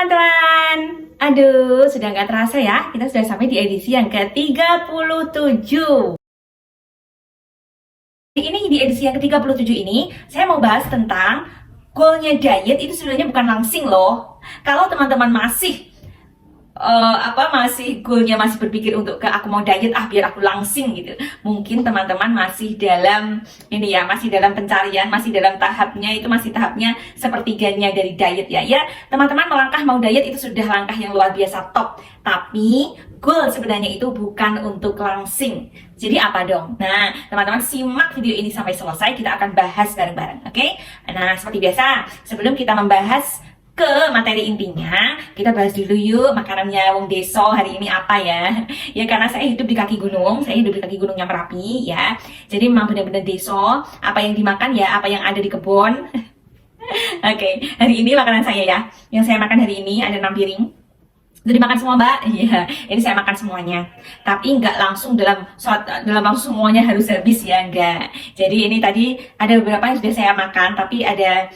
teman-teman. Aduh, sudah nggak terasa ya, kita sudah sampai di edisi yang ke-37. Ini di edisi yang ke-37 ini, saya mau bahas tentang goalnya diet itu sebenarnya bukan langsing loh. Kalau teman-teman masih goalnya masih berpikir untuk aku mau diet biar aku langsing gitu, mungkin teman-teman masih dalam ini ya, masih dalam pencarian, masih dalam tahapnya, itu masih tahapnya sepertiganya dari diet ya teman-teman. Melangkah mau diet itu sudah langkah yang luar biasa top, tapi goal sebenarnya itu bukan untuk langsing. Jadi apa dong? Nah teman-teman simak video ini sampai selesai, kita akan bahas bareng-bareng, oke? Nah seperti biasa, sebelum kita membahas ke materi intinya, kita bahas dulu yuk makanannya wong deso hari ini apa ya. Ya karena saya hidup di kaki gunung, saya hidup di kaki gunungnya Merapi ya. Jadi memang benar-benar deso, apa yang dimakan ya apa yang ada di kebun. Oke, hari ini makanan saya ya. Yang saya makan hari ini ada 6 piring. Udah dimakan semua mbak? Iya, ini saya makan semuanya. Tapi nggak langsung dalam langsung semuanya harus habis ya, enggak. Jadi ini tadi ada beberapa yang sudah saya makan, tapi ada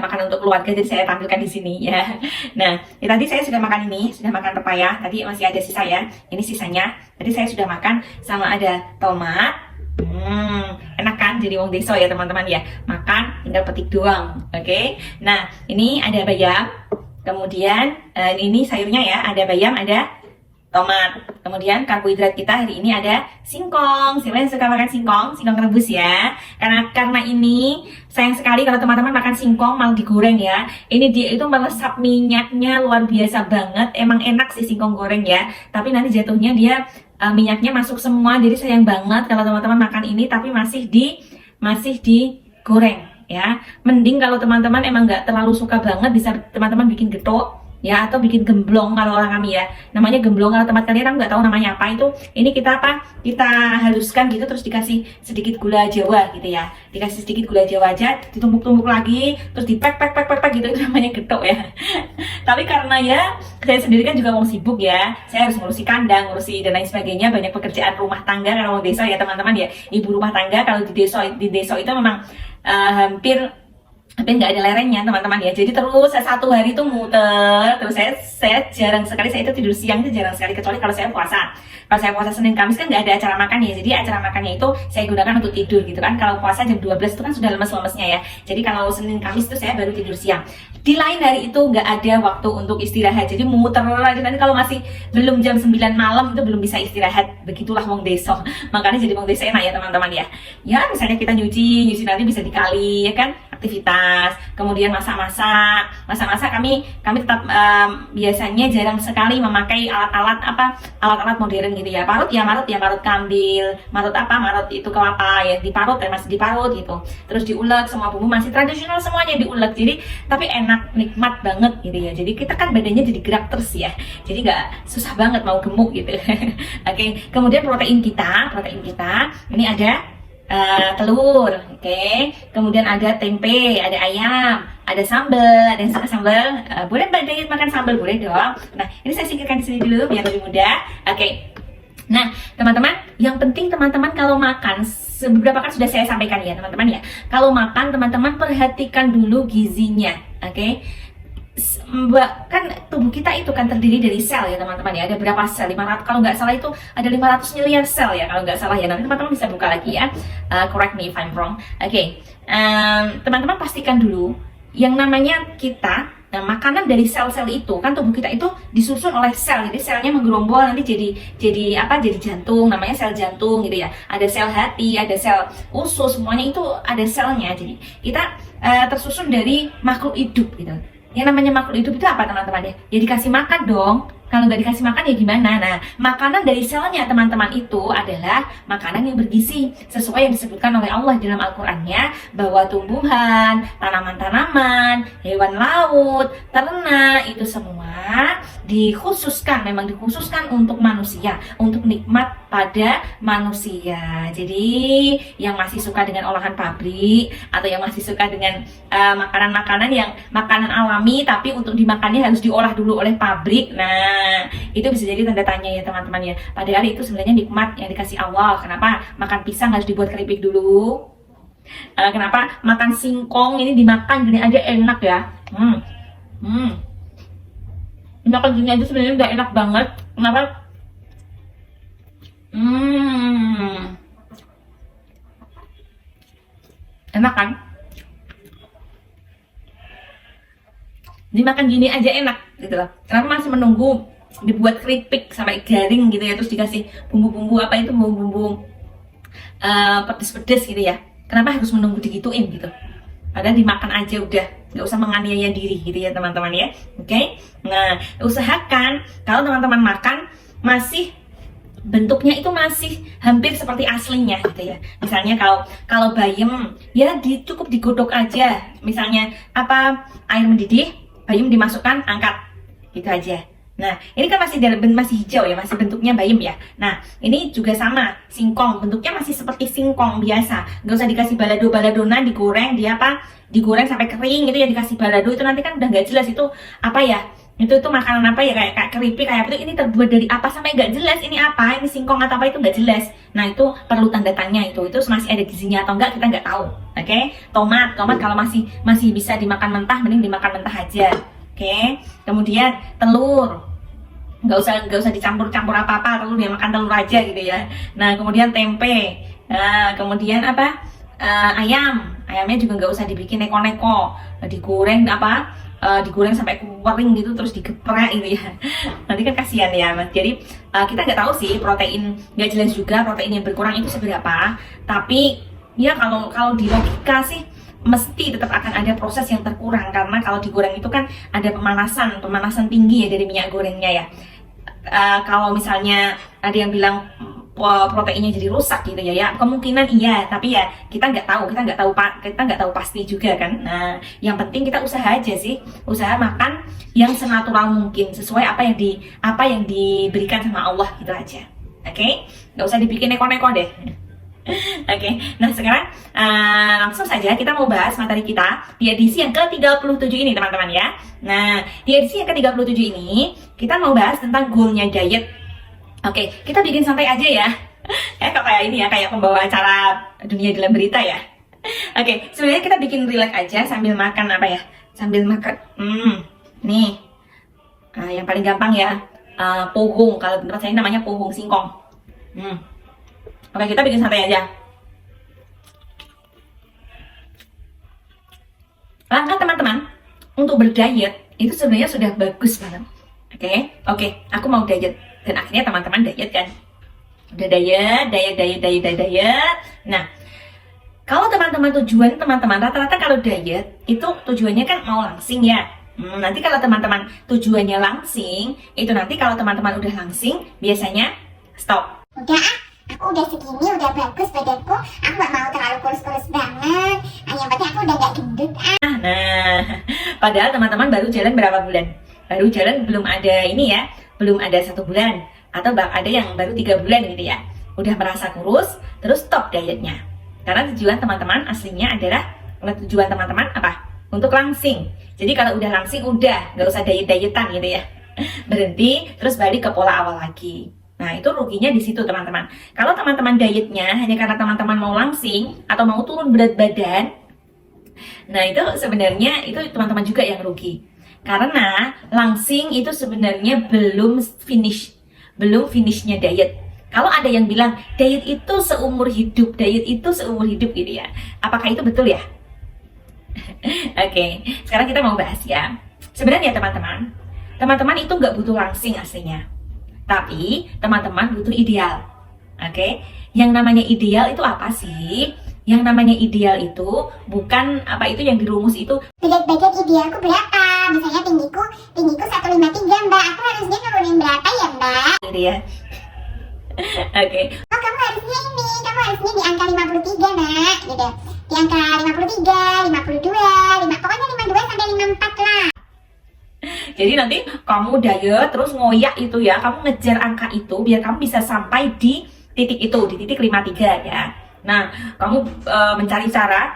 makanan untuk keluarga, jadi saya tampilkan di sini ya. Nah, tadi saya sudah makan ini, sudah makan pepaya. Tadi masih ada sisa ya. Ini sisanya. Tadi saya sudah makan sama ada tomat. Enak kan jadi wong deso ya teman-teman ya. Makan tinggal petik doang. Oke. Nah, ini ada bayam. Kemudian ini sayurnya ya, ada bayam, ada tomat. Kemudian karbohidrat kita hari ini ada singkong. Siapa yang suka makan singkong? Singkong rebus ya. Karena ini sayang sekali kalau teman-teman makan singkong malah digoreng ya. Ini dia itu melesap minyaknya luar biasa banget. Emang enak sih singkong goreng ya. Tapi nanti jatuhnya dia minyaknya masuk semua. Jadi sayang banget kalau teman-teman makan ini tapi masih digoreng ya. Mending kalau teman-teman emang nggak terlalu suka banget, bisa teman-teman bikin getuk ya, atau bikin gemblong kalau orang kami ya, namanya gemblong. Kalau tempat kalian aku nggak tahu namanya apa itu. Ini kita haluskan gitu, terus dikasih sedikit gula jawa gitu ya, dikasih sedikit gula jawa aja, ditumbuk-tumbuk lagi, terus dipek gitu, itu namanya getuk ya. Tapi karena ya saya sendiri kan juga mau sibuk ya, saya harus ngurusi kandang, ngurusi dan lain sebagainya, banyak pekerjaan rumah tangga kalau mau desa ya teman-teman ya, ibu rumah tangga. Kalau di desa itu memang hampir nggak ada lerengnya teman-teman ya. Jadi terus saya satu hari itu muter terus. Saya jarang sekali, saya itu tidur siang itu jarang sekali, kecuali kalau saya puasa. Kalau saya puasa Senin Kamis kan nggak ada acara makan ya, jadi acara makannya itu saya gunakan untuk tidur gitu kan. Kalau puasa jam 12 itu kan sudah lemes-lemesnya ya, jadi kalau Senin Kamis itu saya baru tidur siang. Di lain hari itu nggak ada waktu untuk istirahat, jadi muter aja. Nanti kalau masih belum jam 9 malam itu belum bisa istirahat. Begitulah wong deso, makanya jadi wong deso enak ya teman-teman ya. Ya misalnya kita nyuci nanti bisa dikali ya kan, aktivitas. Kemudian masak kami tetap biasanya jarang sekali memakai alat-alat modern gitu ya. Parut kambil, marut itu kelapa ya, masih diparut gitu, terus diulek, semua bumbu masih tradisional semuanya diulek. Jadi tapi enak, nikmat banget gitu ya. Jadi kita kan badannya jadi gerak terus ya, jadi nggak susah banget mau gemuk gitu. Oke. Kemudian protein kita ini ada telur, oke. Kemudian ada tempe, ada ayam, ada sambal. Ada yang suka sambal? Boleh mbak diet makan sambal, boleh dong. Nah ini saya singkirkan di sini dulu biar lebih mudah. Oke. Nah teman-teman, yang penting teman-teman kalau makan, beberapa kan sudah saya sampaikan ya teman-teman ya. Kalau makan teman-teman perhatikan dulu gizinya, oke. Kan tubuh kita itu kan terdiri dari sel ya teman-teman ya. Ada berapa sel? 500, kalau nggak salah itu ada 500 miliar sel ya kalau nggak salah ya. Nanti teman-teman bisa buka lagi ya, correct me if I'm wrong. Oke. Teman-teman pastikan dulu yang namanya kita, makanan dari sel-sel itu kan, tubuh kita itu disusun oleh sel. Jadi selnya menggerombol nanti jadi jantung, namanya sel jantung gitu ya. Ada sel hati, ada sel usus, semuanya itu ada selnya. Jadi kita tersusun dari makhluk hidup gitu. Yang namanya makhluk hidup itu apa teman-teman ya? Ya dikasih makan dong. Kalau nggak dikasih makan ya gimana? Nah, makanan dari selnya teman-teman itu adalah makanan yang bergizi, sesuai yang disebutkan oleh Allah dalam Al-Qur'annya, bahwa tumbuhan, tanaman-tanaman, hewan laut, ternak itu semua memang dikhususkan untuk manusia, untuk nikmat pada manusia. Jadi yang masih suka dengan olahan pabrik, atau yang masih suka dengan makanan-makanan yang makanan alami tapi untuk dimakannya harus diolah dulu oleh pabrik, nah itu bisa jadi tanda tanya ya teman-teman ya. Padahal itu sebenarnya nikmat yang dikasih Allah. Kenapa makan pisang harus dibuat keripik dulu? Kenapa makan singkong ini dimakan gini aja enak ya? makan gini aja sebenarnya udah enak banget. Kenapa? Enak kan? Dimakan gini aja enak gitu loh. Kenapa masih menunggu dibuat keripik sampai garing gitu ya, terus dikasih bumbu-bumbu apa itu, bumbu-bumbu pedes-pedes gitu ya. Kenapa harus menunggu digituin gitu? Padahal dimakan aja udah, nggak usah menganiaya diri gitu ya teman-teman ya. Oke? Nah, usahakan kalau teman-teman makan masih bentuknya itu masih hampir seperti aslinya gitu ya. Misalnya kalau bayam ya cukup digodok aja. Misalnya apa, air mendidih, bayam dimasukkan, angkat gitu aja. Nah, ini kan masih hijau ya, masih bentuknya bayam ya. Nah, ini juga sama, singkong, bentuknya masih seperti singkong biasa. Nggak usah dikasih balado-baladonan, digoreng, digoreng sampai kering gitu ya, dikasih balado, itu nanti kan udah nggak jelas itu apa ya. Itu makanan apa ya, kayak keripik, kayak apa itu, ini terbuat dari apa sampai nggak jelas ini apa, ini singkong atau apa itu nggak jelas. Nah, itu perlu tanda tanya itu masih ada gizinya atau enggak, kita nggak tahu. Oke? Tomat kalau masih bisa dimakan mentah, mending dimakan mentah aja. Oke, kemudian telur, nggak usah dicampur-campur apa-apa, telur ya makan telur aja gitu ya. Nah, kemudian tempe, nah, kemudian apa, ayamnya juga nggak usah dibikin neko-neko, digoreng digoreng sampai kering gitu, terus digeprek gitu ya. Nanti kan kasihan ya Mas. Jadi kita nggak tahu sih, protein nggak jelas juga protein yang berkurang itu seberapa, tapi ya kalau di logika sih mesti tetap akan ada proses yang terkurang, karena kalau digoreng itu kan ada pemanasan tinggi ya dari minyak gorengnya ya. Kalau misalnya ada yang bilang proteinnya jadi rusak gitu ya, kemungkinan iya, tapi ya kita nggak tahu pasti juga kan. Nah, yang penting kita usaha aja sih, usaha makan yang senatural mungkin, sesuai apa yang diberikan sama Allah gitu aja. Oke? Nggak usah dibikin neko-neko deh. Oke, nah sekarang langsung saja kita mau bahas materi kita di edisi yang ke-37 ini teman-teman ya. Nah, di edisi yang ke-37 ini kita mau bahas tentang goalnya diet. Oke, kita bikin santai aja ya. Kok kayak ini ya, kayak pembawa acara dunia dalam berita ya. Oke, sebenarnya kita bikin relax aja sambil makan apa ya? Sambil makan, nih, yang paling gampang ya, pohong. Kalau tempat saya namanya pohong singkong. Oke, kita bikin santai aja. Langkah teman-teman untuk berdiet itu sebenarnya sudah bagus banget. Oke, aku mau diet, dan akhirnya teman-teman diet kan. Udah diet. Nah, kalau tujuan teman-teman rata-rata kalau diet itu tujuannya kan mau langsing ya. Nanti kalau teman-teman tujuannya langsing, itu nanti kalau teman-teman udah langsing biasanya stop. Aku udah segini, udah bagus badanku. Aku gak mau terlalu kurus-kurus banget. Yang penting aku udah gak gendut. Nah, padahal teman-teman baru jalan berapa bulan? Baru jalan belum ada ini ya, belum ada 1 bulan. Atau ada yang baru 3 bulan gitu ya. Udah merasa kurus, terus stop dietnya. Karena tujuan teman-teman aslinya adalah, tujuan teman-teman apa? Untuk langsing. Jadi kalau udah langsing, udah gak usah diet-dietan gitu ya. Berhenti, terus balik ke pola awal lagi. Nah, itu ruginya di situ teman-teman. Kalau teman-teman dietnya hanya karena teman-teman mau langsing atau mau turun berat badan, nah itu sebenarnya itu teman-teman juga yang rugi. Karena langsing itu sebenarnya belum finishnya diet. Kalau ada yang bilang diet itu seumur hidup gitu ya. Apakah itu betul ya? Oke, sekarang kita mau bahas ya. Sebenarnya teman-teman itu nggak butuh langsing aslinya. Tapi teman-teman butuh ideal. Oke? Yang namanya ideal itu apa sih? Yang namanya ideal itu bukan apa itu yang dirumus itu. Berat badan idealku berapa? Misalnya tinggiku 153 Mbak. Aku harusnya nurunin berapa ya Mbak? Gitu ya. Oke. Oh, kamu harusnya di angka 53 Nak. Gitu. Di angka 53, 52, pokoknya 52 sampai 54 lah. Jadi nanti kamu diet terus ngoyak itu ya, kamu ngejar angka itu biar kamu bisa sampai di titik itu, di titik 53 ya. Nah, kamu mencari cara,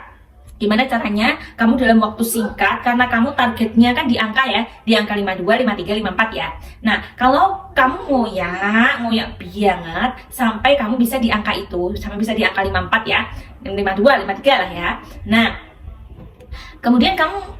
gimana caranya kamu dalam waktu singkat, karena kamu targetnya kan di angka ya, di angka 52, 53, 54 ya. Nah, kalau kamu ngoyak banget sampai kamu bisa di angka itu, sampai bisa di angka 54 ya, 52, 53 lah ya. Nah, Kemudian kamu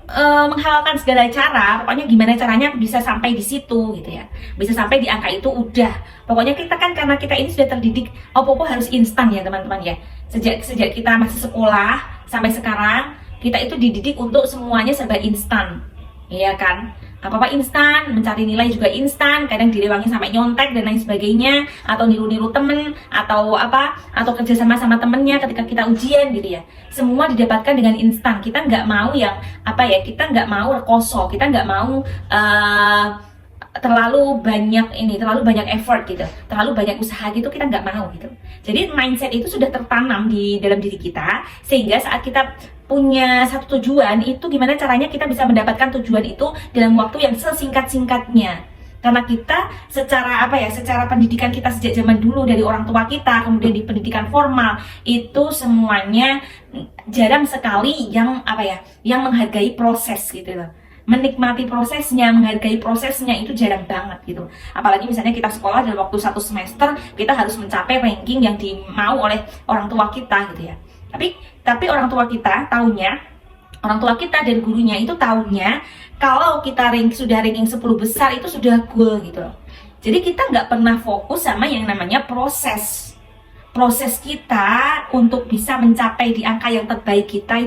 menghalalkan segala cara, pokoknya gimana caranya bisa sampai di situ gitu ya. Bisa sampai di angka itu udah. Pokoknya kita kan karena kita ini sudah terdidik, apa-apa harus instan ya teman-teman ya. Sejak kita masih sekolah sampai sekarang, kita itu dididik untuk semuanya serba instan. Iya kan? Apa-apa instan, mencari nilai juga instan, kadang direwangi sampai nyontek dan lain sebagainya, atau niru-niru temen, atau kerja sama temennya ketika kita ujian gitu ya. Semua didapatkan dengan instan. Kita nggak mau yang kita nggak mau rekoso, kita nggak mau terlalu banyak effort gitu, terlalu banyak usaha gitu, kita nggak mau gitu. Jadi mindset itu sudah tertanam di dalam diri kita, sehingga saat kita punya satu tujuan, itu gimana caranya kita bisa mendapatkan tujuan itu dalam waktu yang sesingkat-singkatnya. Karena kita secara pendidikan kita sejak zaman dulu dari orang tua kita, kemudian di pendidikan formal, itu semuanya jarang sekali yang menghargai proses gitu loh. Menikmati prosesnya, menghargai prosesnya itu jarang banget gitu. Apalagi misalnya kita sekolah dalam waktu 1 semester, kita harus mencapai ranking yang dimau oleh orang tua kita gitu ya. Tapi orang tua kita dan gurunya itu taunya kalau kita sudah ranking 10 besar itu sudah goal gitu loh. Jadi kita nggak pernah fokus sama yang namanya proses kita untuk bisa mencapai di angka yang terbaik kita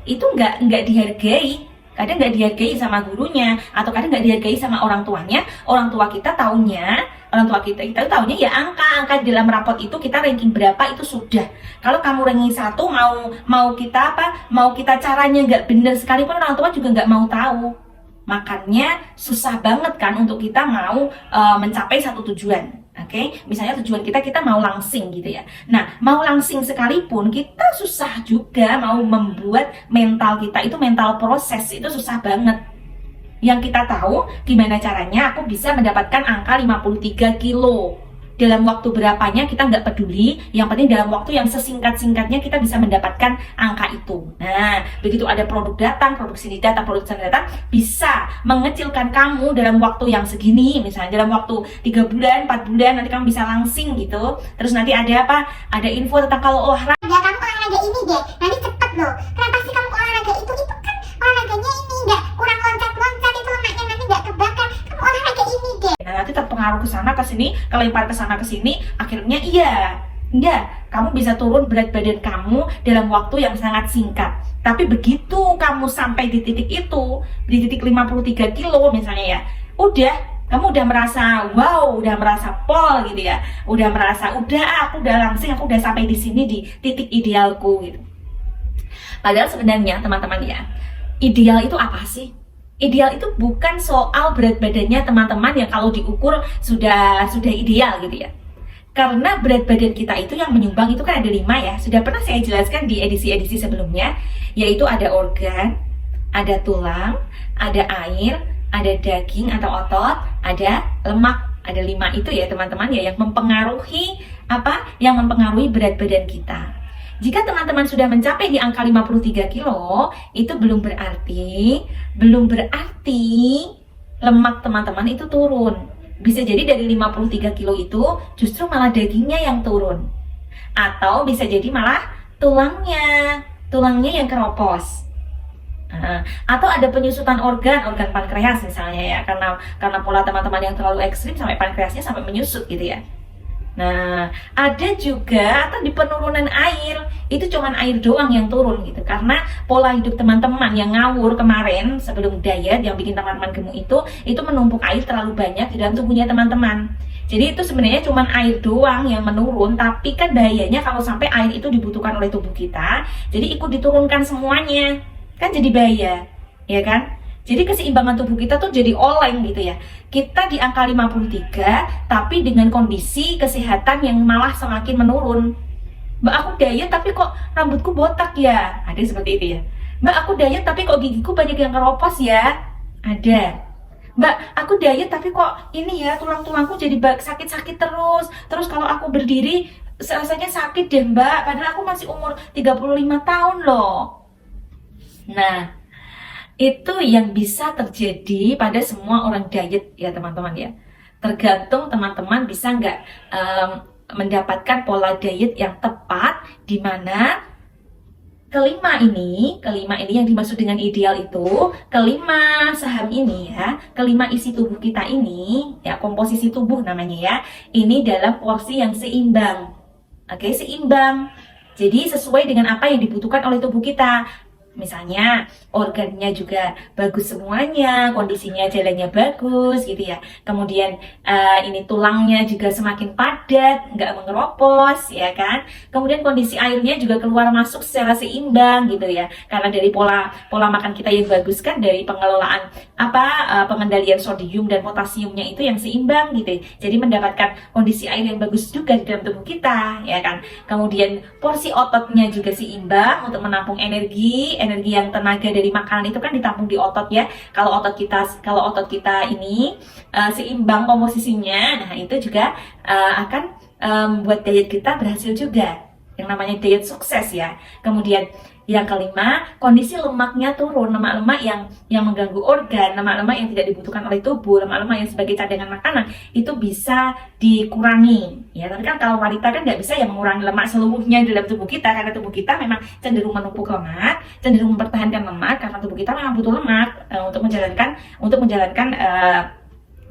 itu nggak dihargai. Kadang nggak dihargai sama gurunya, atau kadang nggak dihargai sama orang tuanya. Orang tua kita taunya ya angka di dalam rapot itu kita ranking berapa itu sudah. Kalau kamu ranking 1, mau kita caranya nggak benar sekalipun, orang tua juga nggak mau tahu. Makanya susah banget kan untuk kita mau mencapai satu tujuan. Oke, misalnya tujuan kita mau langsing gitu ya. Nah, mau langsing sekalipun kita susah juga mau membuat mental kita itu mental proses itu susah banget. Yang kita tahu gimana caranya aku bisa mendapatkan angka 53 kilo. Dalam waktu berapanya kita nggak peduli, yang penting dalam waktu yang sesingkat-singkatnya kita bisa mendapatkan angka itu. Nah, begitu ada produk datang, produk sini datang, bisa mengecilkan kamu dalam waktu yang segini, misalnya dalam waktu 3 bulan, 4 bulan, nanti kamu bisa langsing gitu. Terus nanti ada info tentang kalau olahraga. Ya kamu olahraga ini deh, nanti cepet loh. Kenapa sih kamu olahraga itu kan olahraganya ini nggak kurang loncat-loncat, itu lemaknya nanti nggak kebakar. Kamu olahraga ini deh. Nah, nanti terpengaruh ke sana ke sini, kelempar ke sana ke sini, akhirnya kamu bisa turun berat badan kamu dalam waktu yang sangat singkat. Tapi begitu kamu sampai di titik itu, di titik 53 kilo misalnya ya, kamu udah merasa wow, udah merasa pol gitu ya, udah merasa aku udah langsing, aku udah sampai di sini di titik idealku gitu. Padahal sebenarnya teman-teman ya, ideal itu apa sih? Ideal itu bukan soal berat badannya teman-teman yang kalau diukur sudah ideal gitu ya. Karena berat badan kita itu yang menyumbang itu kan ada 5 ya. Sudah pernah saya jelaskan di edisi-edisi sebelumnya, yaitu ada organ, ada tulang, ada air, ada daging atau otot, ada lemak. Ada 5 itu ya teman-teman ya yang mempengaruhi yang mempengaruhi berat badan kita. Jika teman-teman sudah mencapai di angka 53 kilo, itu belum berarti lemak teman-teman itu turun. Bisa jadi dari 53 kilo itu justru malah dagingnya yang turun. Atau bisa jadi malah tulangnya yang keropos. Atau ada penyusutan organ pankreas misalnya ya, karena pola teman-teman yang terlalu ekstrim sampai pankreasnya sampai menyusut gitu ya. Nah, ada juga atau di penurunan air, itu cuman air doang yang turun gitu. Karena pola hidup teman-teman yang ngawur kemarin sebelum diet, yang bikin teman-teman gemuk itu menumpuk air terlalu banyak di dalam tubuhnya teman-teman. Jadi itu sebenarnya cuman air doang yang menurun, tapi kan bahayanya kalau sampai air itu dibutuhkan oleh tubuh kita, jadi ikut diturunkan semuanya. Kan jadi bahaya, ya kan? Jadi keseimbangan tubuh kita tuh jadi oleng gitu ya. Kita di angka 53, tapi dengan kondisi kesehatan yang malah semakin menurun. Mbak, aku diet tapi kok rambutku botak ya? Ada seperti itu ya. Mbak, aku diet tapi kok gigiku banyak yang keropos ya? Ada. Mbak, aku diet tapi kok ini ya, tulang-tulangku jadi sakit-sakit terus. Terus kalau aku berdiri rasanya sakit deh mbak, padahal aku masih umur 35 tahun loh. Nah, itu yang bisa terjadi pada semua orang diet ya teman-teman ya. Tergantung teman-teman bisa nggak mendapatkan pola diet yang tepat, di mana Kelima ini yang dimaksud dengan ideal itu, kelima saham ini ya, kelima isi tubuh kita ini, ya komposisi tubuh namanya ya, ini dalam porsi yang seimbang. Oke, seimbang. Jadi sesuai dengan apa yang dibutuhkan oleh tubuh kita. Misalnya organnya juga bagus semuanya, kondisinya jalannya bagus gitu ya. Kemudian ini tulangnya juga semakin padat, nggak mengeropos ya kan. Kemudian kondisi airnya juga keluar masuk secara seimbang gitu ya. Karena dari pola makan kita yang bagus kan, dari pengelolaan pengendalian sodium dan potasiumnya itu yang seimbang gitu. Jadi mendapatkan kondisi air yang bagus juga di dalam tubuh kita ya kan. Kemudian porsi ototnya juga seimbang untuk menampung energi yang tenaga dari makanan itu kan ditampung di otot ya. Kalau otot kita ini seimbang komposisinya, nah itu juga akan membuat diet kita berhasil juga, yang namanya diet sukses ya. Kemudian yang kelima, kondisi lemaknya turun, lemak-lemak yang mengganggu organ, lemak-lemak yang tidak dibutuhkan oleh tubuh, lemak-lemak yang sebagai cadangan makanan itu bisa dikurangi. Ya, tapi kan kalau wanita kan nggak bisa ya mengurangi lemak seluruhnya dalam tubuh kita, karena tubuh kita memang cenderung menumpuk lemak, cenderung mempertahankan lemak karena tubuh kita memang butuh lemak untuk menjalankan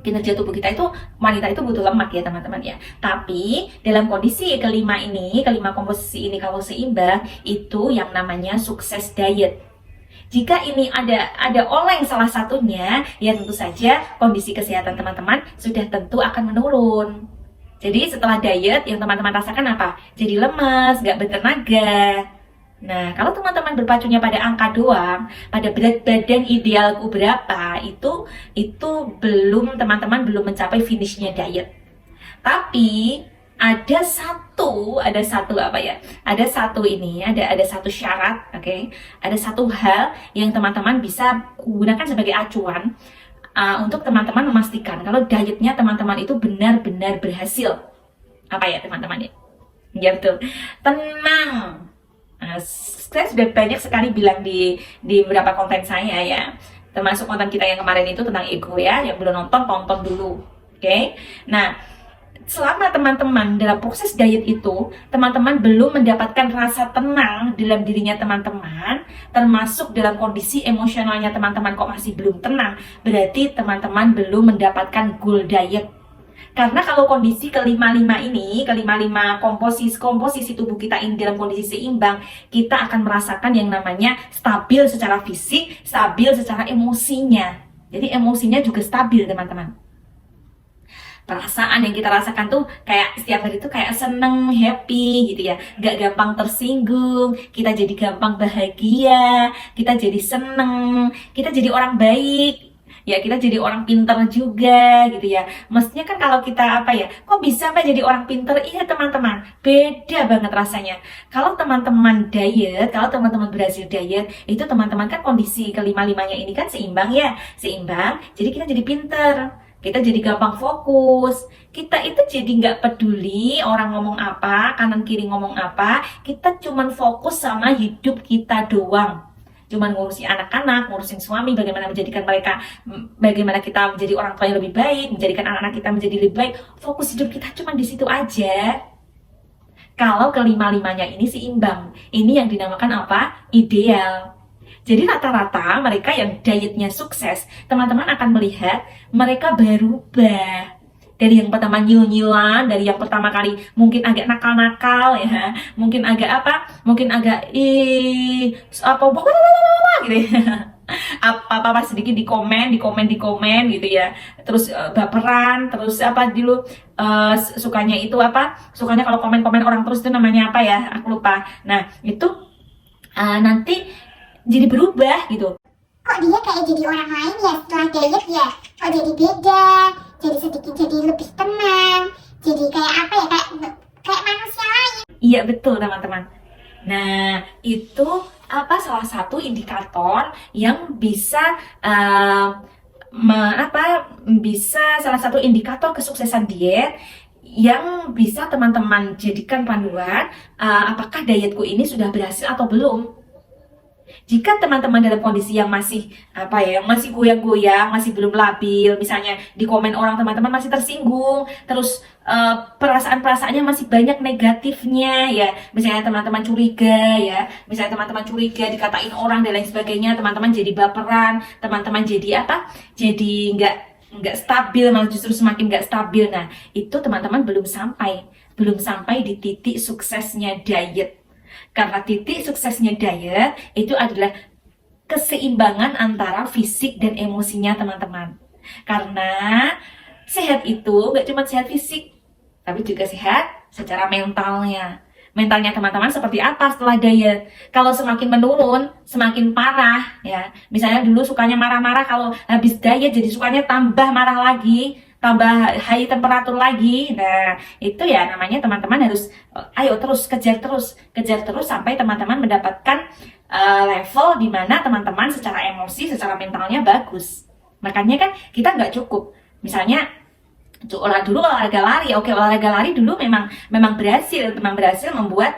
kinerja tubuh kita itu. Wanita itu butuh lemak ya teman-teman ya. Tapi dalam kondisi kelima komposisi ini kalau seimbang, itu yang namanya sukses diet. Jika ini ada oleng salah satunya, ya tentu saja kondisi kesehatan teman-teman sudah tentu akan menurun. Jadi setelah diet yang teman-teman rasakan apa? Jadi lemas, gak bertenaga. Nah, kalau teman-teman berpacunya pada angka doang, pada berat badan idealku berapa, itu teman-teman belum mencapai finishnya diet. Tapi ada satu syarat, oke? Ada satu hal yang teman-teman bisa gunakan sebagai acuan untuk teman-teman memastikan kalau dietnya teman-teman itu benar-benar berhasil. Apa ya teman-teman ya? Ya betul. Tenang. Saya sudah banyak sekali bilang di beberapa konten saya ya, termasuk konten kita yang kemarin itu tentang ego ya. Yang belum nonton, tonton dulu. Oke? Nah, selama teman-teman dalam proses diet itu, teman-teman belum mendapatkan rasa tenang dalam dirinya teman-teman, termasuk dalam kondisi emosionalnya teman-teman kok masih belum tenang, berarti teman-teman belum mendapatkan goal diet. Karena kalau kondisi kelima komposisi tubuh kita ini dalam kondisi seimbang, kita akan merasakan yang namanya stabil secara fisik, stabil secara emosinya. Jadi emosinya juga stabil teman-teman. Perasaan yang kita rasakan tuh kayak setiap hari tuh kayak seneng, happy gitu ya, gak gampang tersinggung, kita jadi gampang bahagia, kita jadi seneng, kita jadi orang baik ya, kita jadi orang pinter juga gitu ya. Mestinya kan kalau kita kok bisa Mbak jadi orang pinter? Iya teman-teman, beda banget rasanya. Kalau teman-teman diet, kalau teman-teman berhasil diet, itu teman-teman kan kondisi kelima-limanya ini kan seimbang ya, seimbang, jadi kita jadi pinter, kita jadi gampang fokus, kita itu jadi nggak peduli orang ngomong apa, kanan kiri ngomong apa, kita cuman fokus sama hidup kita doang. Cuman ngurusin anak-anak, ngurusin suami, bagaimana kita menjadi orang tua yang lebih baik, menjadikan anak-anak kita menjadi lebih baik. Fokus hidup kita cuma di situ aja. Kalau kelima-limanya ini seimbang, ini yang dinamakan apa? Ideal. Jadi rata-rata mereka yang dietnya sukses, teman-teman akan melihat mereka berubah. Dari yang pertama nyil-nyilan, dari yang pertama kali mungkin agak nakal-nakal ya, mungkin agak gitu ya. Apa sedikit di komen gitu ya, terus baperan, terus sukanya kalau komen orang terus, itu namanya apa ya, aku lupa. Nah itu nanti jadi berubah gitu. Kok dia kayak jadi orang lain ya setelah diet ya? Kok jadi beda? Jadi sedikit jadi lebih tenang. Jadi kayak kayak manusia lain. Iya betul teman-teman. Nah itu salah satu indikator yang bisa salah satu indikator kesuksesan diet yang bisa teman-teman jadikan panduan apakah dietku ini sudah berhasil atau belum. Jika teman-teman dalam kondisi yang masih yang masih goyang-goyang, masih belum labil, misalnya di komen orang teman-teman masih tersinggung, terus perasaan-perasaannya masih banyak negatifnya ya, misalnya teman-teman curiga ya, misalnya teman-teman curiga dikatain orang dan lain sebagainya, teman-teman jadi baperan, teman-teman jadi jadi nggak stabil, malah justru semakin nggak stabil. Nah, itu teman-teman belum sampai di titik suksesnya diet. Karena titik suksesnya diet itu adalah keseimbangan antara fisik dan emosinya teman-teman. Karena sehat itu nggak cuma sehat fisik, tapi juga sehat secara mentalnya. Mentalnya teman-teman seperti apa setelah diet? Kalau semakin menurun, semakin parah ya. Misalnya dulu sukanya marah-marah, kalau habis diet jadi sukanya tambah marah lagi, tambah high temperatur lagi. Nah, itu ya namanya teman-teman harus ayo terus kejar terus sampai teman-teman mendapatkan level di mana teman-teman secara emosi, secara mentalnya bagus. Makanya kan kita nggak cukup. Misalnya dulu olahraga lari, oke, olahraga lari dulu memang berhasil membuat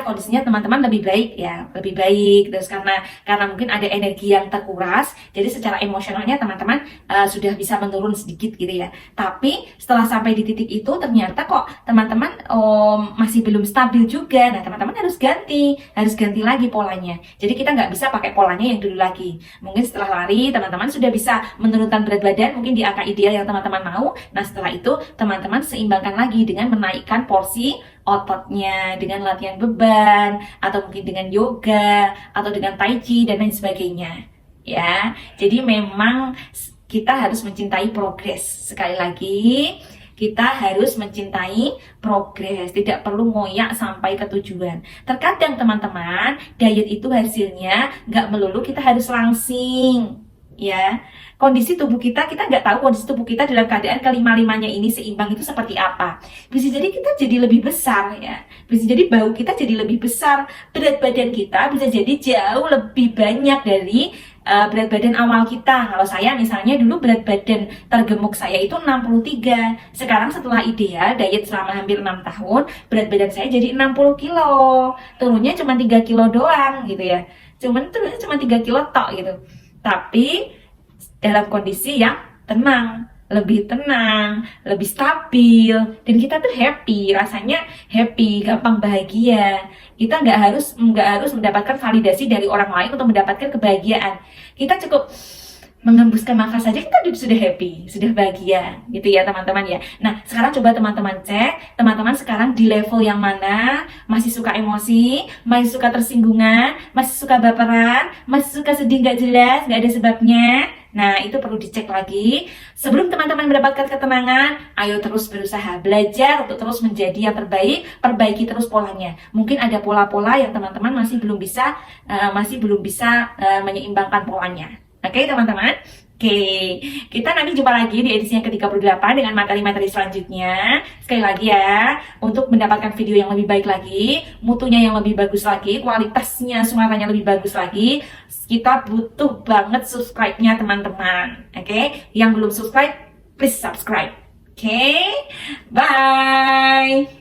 kondisinya teman-teman lebih baik. Terus karena mungkin ada energi yang terkuras, jadi secara emosionalnya teman-teman sudah bisa menurun sedikit gitu ya. Tapi setelah sampai di titik itu ternyata kok teman-teman masih belum stabil juga. Nah, teman-teman harus ganti lagi polanya. Jadi kita nggak bisa pakai polanya yang dulu lagi. Mungkin setelah lari teman-teman sudah bisa menurunkan berat badan mungkin di angka ideal yang teman-teman mau. Nah, setelah itu teman-teman seimbangkan lagi dengan menaikkan porsi ototnya, dengan latihan beban, atau mungkin dengan yoga, atau dengan tai chi dan lain sebagainya ya. Jadi memang kita harus mencintai progres. Sekali lagi, kita harus mencintai progres, tidak perlu ngoyak sampai ke tujuan. Terkadang teman-teman, diet itu hasilnya nggak melulu kita harus langsing ya. Kondisi tubuh kita nggak tahu kondisi tubuh kita dalam keadaan kelima-limanya ini seimbang itu seperti apa. Bisa jadi kita jadi lebih besar ya, bisa jadi bau kita jadi lebih besar, berat badan kita bisa jadi jauh lebih banyak dari berat badan awal kita. Kalau saya misalnya dulu berat badan tergemuk saya itu 63. Sekarang setelah ideal diet selama hampir 6 tahun, berat badan saya jadi 60 kilo. Turunnya cuma 3 kilo doang gitu ya. Turunnya cuma 3 kilo tok gitu. Tapi dalam kondisi yang lebih tenang, lebih stabil, dan kita tuh happy, rasanya happy, gampang bahagia. Kita nggak harus mendapatkan validasi dari orang lain untuk mendapatkan kebahagiaan. Kita cukup mengembuskan nafas saja kita sudah happy, sudah bahagia gitu ya teman-teman ya. Nah, sekarang coba teman-teman cek, teman-teman sekarang di level yang mana? Masih suka emosi, masih suka tersinggungan, masih suka baperan, masih suka sedih nggak jelas, nggak ada sebabnya. Nah, itu perlu dicek lagi. Sebelum teman-teman mendapatkan ketenangan, ayo terus berusaha belajar untuk terus menjadi yang terbaik, perbaiki terus polanya. Mungkin ada pola-pola yang teman-teman masih belum bisa menyeimbangkan polanya. Oke, teman-teman. Oke, kita nanti jumpa lagi di edisi yang ke-38 dengan materi-materi selanjutnya. Sekali lagi ya, untuk mendapatkan video yang lebih baik lagi, mutunya yang lebih bagus lagi, kualitasnya suaranya lebih bagus lagi, kita butuh banget subscribe-nya teman-teman. Oke, yang belum subscribe, please subscribe. Oke, bye.